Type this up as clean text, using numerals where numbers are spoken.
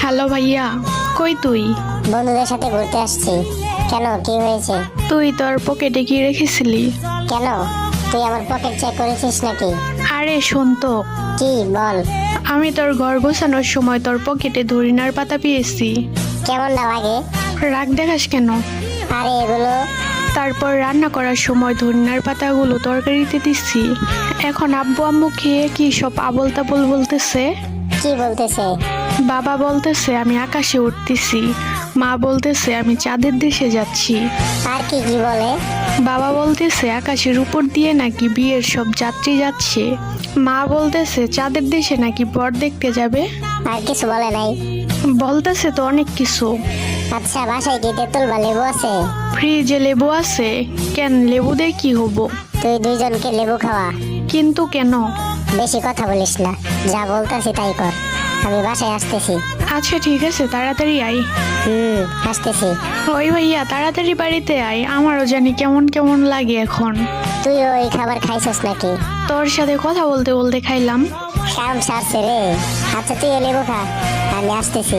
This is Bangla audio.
হ্যালো ভাইয়া, কই তুই? বন্ধুদের সাথে ঘুরতে আসছি। কেন, কি হয়েছে? তুই তোর পকেটে কি রেখেছিলি? কেন, তুই আমার পকেট চেক করেছিস নাকি? আরে শোন তো, কি বল। আমি তোর ঘর গোছানোর সময় তোর পকেটে ধরিনার পাতা পেয়েছি। কেমন না লাগে? রাগ দেখাস কেন? আরে এগুলো তারপর রান্না করার সময় ধনিয়ার পাতাগুলো তরকারিতে দিচ্ছি। এখন আব্বু আম্মু খেয়ে কি সব আবোল তাবোল বলতেছে। কি বলতেছে? বাবা বলতেছে আমি আকাশে উঠতেছি, মা বলতেছে আমি চাঁদের দেশে যাচ্ছি। আর কি কি বলে? বাবা বলতেছে আকাশের উপর দিয়ে নাকি বিয়ের সব যাত্রী যাচ্ছে, মা বলতেছে চাঁদের দেশে নাকি বর দেখতে যাবে। আর কিছু বলে নাই? বলতেছে তো অনেক কিছু। আচ্ছা, বাসায় কি তেঁতুল বা লেবু আছে? ফ্রিজে লেবু আছে। কেন, লেবু দিয়ে কি হবো? তুই দুইজনকে লেবু খাওয়া। কিন্তু কেন? বেশি কথা বলিস না, যা বলতেছি তাই কর। আমি বাসায় আসতেছি। আচ্ছা ঠিক আছে, তাড়াতাড়ি আয়। আসতেছি। ওই ভাইয়া, তাড়াতাড়ি বাড়িতে আয়, আমারও জানি কেমন কেমন লাগে এখন। তুই ওই খাবার খাইছস নাকি? তোর সাথে কথা বলতে বলতে খাইলাম। কাম সারছে রে। আচ্ছা তুই লেবু খা, আমি আসতেছি।